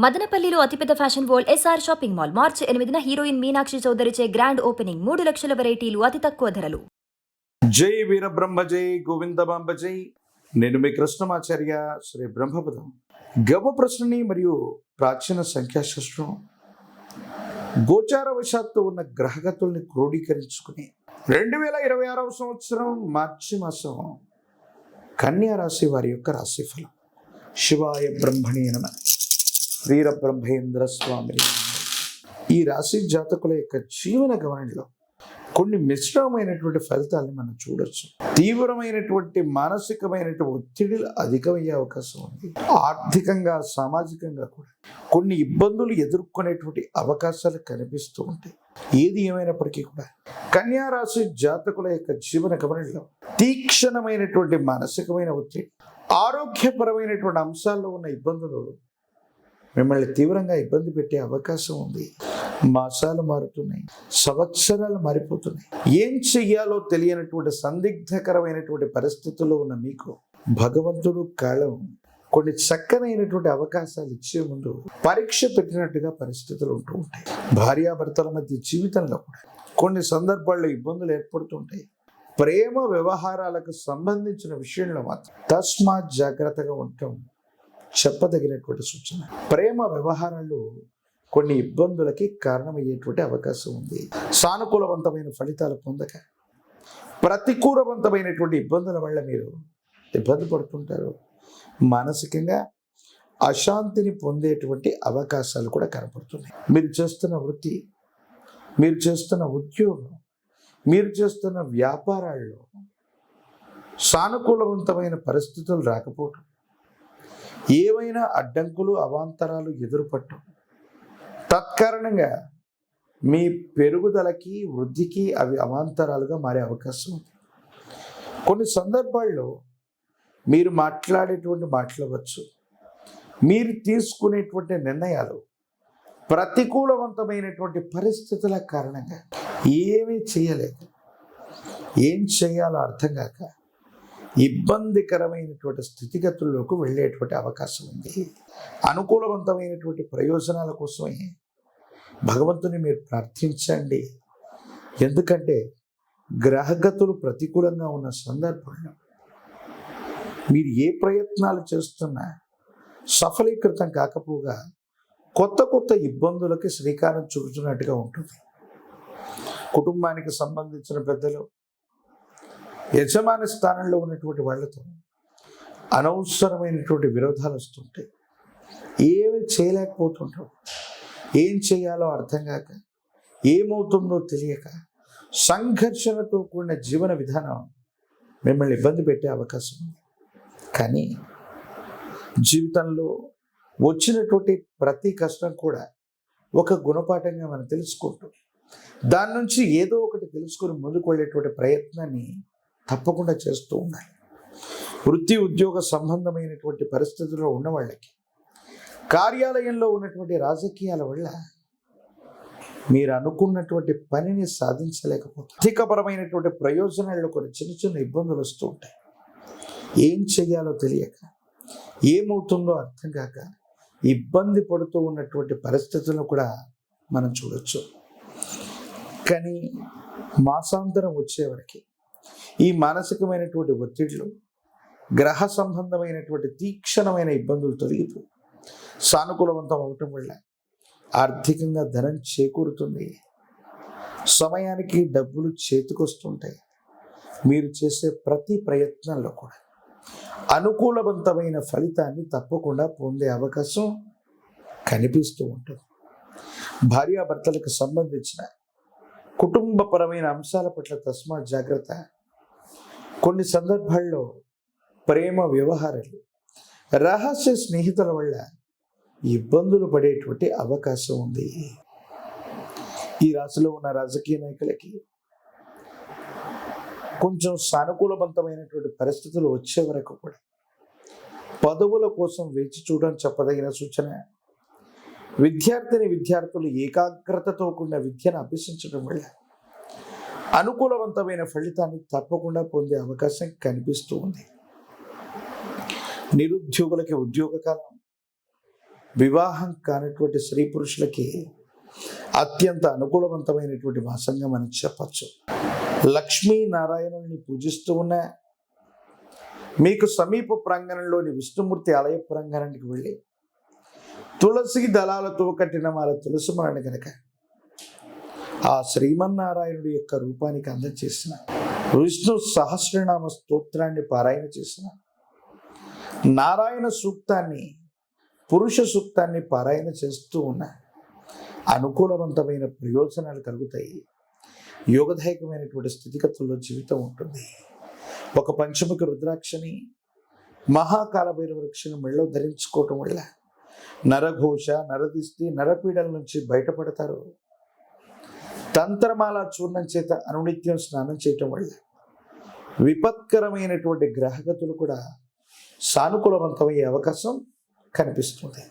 మదనపల్లిలో అతిపెద్ద fashion world SR shopping mall March 8న హీరోయిన్ మీనాక్షి చౌదరిచే గ్రాండ్ ఓపెనింగ్ 3 లక్షల వెరైటీలు అతి తక్కువ ధరలు. జై వీరబ్రహ్మ జై గోవిందమాంబ జై. నేను మీ కృష్ణమాచార్య శ్రీ బ్రహ్మపదం. గవ ప్రశ్నని మరియు ప్రాచీన సంఖ్యాశాస్త్రం గోచారవశాత్తు ఉన్న గ్రహగతుల్ని క్రోడీకరించుకుని 2026వ సంవత్సరం మార్చి మాసం కన్యా రాశి వారి యొక్క రాశిఫలం. శివాయ బ్రహ్మణే నమః. వీరబ్రహ్మేంద్ర స్వామి. ఈ రాశి జాతకుల యొక్క జీవన గమనంలో కొన్ని మిశ్రమమైనటువంటి ఫలితాలను మనం చూడొచ్చు. తీవ్రమైనటువంటి మానసికమైనటువంటి ఒత్తిడిలు అధికమయ్యే అవకాశం ఉంది. ఆర్థికంగా సామాజికంగా కూడా కొన్ని ఇబ్బందులు ఎదుర్కొనేటువంటి అవకాశాలు కనిపిస్తూ ఉంటాయి. ఏది ఏమైనప్పటికీ కూడా కన్యా రాశి జాతకుల యొక్క జీవన గమనంలో తీక్షణమైనటువంటి మానసికమైన ఒత్తిడి, ఆరోగ్యపరమైనటువంటి అంశాల్లో ఉన్న ఇబ్బందులు మిమ్మల్ని తీవ్రంగా ఇబ్బంది పెట్టే అవకాశం ఉంది. మాసాలు మారుతున్నాయి, సంవత్సరాలు మారిపోతున్నాయి. ఏం చెయ్యాలో తెలియనటువంటి సందిగ్ధకరమైనటువంటి పరిస్థితుల్లో ఉన్న మీకు భగవంతుడు కాలం కొన్ని చక్కనైనటువంటి అవకాశాలు ఇచ్చే ముందు పరీక్ష పెట్టినట్టుగా పరిస్థితులు ఉంటూ ఉంటాయి. భార్యాభర్తల మధ్య జీవితంలో కూడా కొన్ని సందర్భాల్లో ఇబ్బందులు ఏర్పడుతుంటాయి. ప్రేమ వ్యవహారాలకు సంబంధించిన విషయంలో మాత్రం తస్మాత్ జాగ్రత్తగా ఉండటం చెప్పదగినటువంటి సూచన. ప్రేమ వ్యవహారాలు కొన్ని ఇబ్బందులకి కారణమయ్యేటువంటి అవకాశం ఉంది. సానుకూలవంతమైన ఫలితాలు పొందక ప్రతికూలవంతమైనటువంటి ఇబ్బందుల వల్ల మీరు ఇబ్బంది పడుతుంటారు. మానసికంగా అశాంతిని పొందేటువంటి అవకాశాలు కూడా కనపడుతున్నాయి. మీరు చేస్తున్న వృత్తి, మీరు చేస్తున్న ఉద్యోగం, మీరు చేస్తున్న వ్యాపారాల్లో సానుకూలవంతమైన పరిస్థితులు రాకపోవటం, ఏవైనా అడ్డంకులు అవాంతరాలు ఎదురుపట్టడం, తత్కారణంగా మీ పెరుగుదలకి వృద్ధికి అవి అవాంతరాలుగా మారే అవకాశం ఉంది. కొన్ని సందర్భాల్లో మీరు మాట్లాడేటువంటి మాట్లాడవచ్చు, మీరు తీసుకునేటువంటి నిర్ణయాలు ప్రతికూలవంతమైనటువంటి పరిస్థితుల కారణంగా ఏమీ చేయలేక, ఏం చేయాలో అర్థం కాక ఇబ్బందికరమైనటువంటి స్థితిగతుల్లోకి వెళ్ళేటువంటి అవకాశం ఉంది. అనుకూలవంతమైనటువంటి ప్రయోజనాల కోసమే భగవంతుని మీరు ప్రార్థించండి. ఎందుకంటే గ్రహగతులు ప్రతికూలంగా ఉన్న సందర్భంలో మీరు ఏ ప్రయత్నాలు చేస్తున్నా సఫలీకృతం కాకపోగా కొత్త కొత్త ఇబ్బందులకి శ్రీకారం చుడుతున్నట్టుగా ఉంటుంది. కుటుంబానికి సంబంధించిన పెద్దలు, యజమాని స్థానంలో ఉన్నటువంటి వాళ్ళతో అనవసరమైనటువంటి విరోధాలు వస్తుంటాయి. ఏమి చేయలేకపోతుంటాం, ఏం చేయాలో అర్థం కాక, ఏమవుతుందో తెలియక సంఘర్షణతో కూడిన జీవన విధానం మిమ్మల్ని ఇబ్బంది పెట్టే అవకాశం ఉంది. కానీ జీవితంలో వచ్చినటువంటి ప్రతి కష్టం కూడా ఒక గుణపాఠంగా మనం తెలుసుకుంటాం. దాని నుంచి ఏదో ఒకటి తెలుసుకొని ముందుకు వెళ్ళేటువంటి ప్రయత్నాన్ని తప్పకుండా చేస్తూ ఉండాలి. వృత్తి ఉద్యోగ సంబంధమైనటువంటి పరిస్థితుల్లో ఉన్న వాళ్ళకి, కార్యాలయంలో ఉన్నటువంటి రాజకీయాల వల్ల మీరు అనుకున్నటువంటి పనిని సాధించలేకపోతారు. ఆర్థికపరమైనటువంటి ప్రయోజనాల్లో కొన్ని చిన్న చిన్న ఇబ్బందులు వస్తూ ఉంటాయి. ఏం చెయ్యాలో తెలియక, ఏమవుతుందో అర్థం కాక ఇబ్బంది పడుతూ ఉన్నటువంటి పరిస్థితులను కూడా మనం చూడొచ్చు. కానీ మాసాంతరం వచ్చేవరకు ఈ మానసికమైనటువంటి ఒత్తిడిలు, గ్రహ సంబంధమైనటువంటి తీక్షణమైన ఇబ్బందులు తొలగిపో సానుకూలవంతం అవటం వల్ల ఆర్థికంగా ధనం చేకూరుతుంది. సమయానికి డబ్బులు చేతికొస్తుంటాయి. మీరు చేసే ప్రతి ప్రయత్నంలో కూడా అనుకూలవంతమైన ఫలితాన్ని తప్పకుండా పొందే అవకాశం కనిపిస్తూ ఉంటుంది. భార్యాభర్తలకు సంబంధించిన కుటుంబపరమైన అంశాల పట్ల తస్మాత్ జాగ్రత్త. కొన్ని సందర్భాల్లో ప్రేమ వ్యవహారాలు, రహస్య స్నేహితుల వల్ల ఇబ్బందులు పడేటువంటి అవకాశం ఉంది. ఈ రాశిలో ఉన్న రాజకీయ నాయకులకి కొంచెం సానుకూలవంతమైనటువంటి పరిస్థితులు వచ్చే వరకు కూడా పదవుల కోసం వేచి చూడడం చెప్పదగిన సూచన. విద్యార్థులు ఏకాగ్రతతో కూడిన విద్యను అభ్యసించడం వల్ల అనుకూలవంతమైన ఫలితాన్ని తప్పకుండా పొందే అవకాశం కనిపిస్తూ ఉంది. నిరుద్యోగులకి ఉద్యోగ కాలం వివాహం కానటువంటి స్త్రీ పురుషులకి అత్యంత అనుకూలవంతమైనటువంటి మాసంగా మనం చెప్పచ్చు. లక్ష్మీనారాయణుల్ని పూజిస్తూ ఉన్న మీకు సమీప ప్రాంగణంలోని విష్ణుమూర్తి ఆలయ ప్రాంగణానికి వెళ్ళి తులసి దళాలతో కట్టిన మాల తులసి మాలను కనుక ఆ శ్రీమన్నారాయణుడి యొక్క రూపానికి అందజేసిన విష్ణు సహస్రనామ స్తోత్రాన్ని పారాయణ చేసిన నారాయణ సూక్తాన్ని పురుష సూక్తాన్ని పారాయణ చేస్తూ ఉన్న అనుకూలవంతమైన ప్రయోజనాలు కలుగుతాయి. యోగదాయకమైనటువంటి స్థితిగతుల్లో జీవితం ఉంటుంది. ఒక పంచముఖ రుద్రాక్షని మహాకాల భైరవ వృక్షను మెళ్ళో ధరించుకోవటం వల్ల నరఘోష, నరదిష్టి, నరపీడల నుంచి బయటపడతారు. తంత్రమాల చూర్ణం చేత అనునిత్యం స్నానం చేయటం వల్ల విపత్కరమైనటువంటి గ్రహగతులు కూడా సానుకూలవంతమయ్యే అవకాశం కనిపిస్తుంది.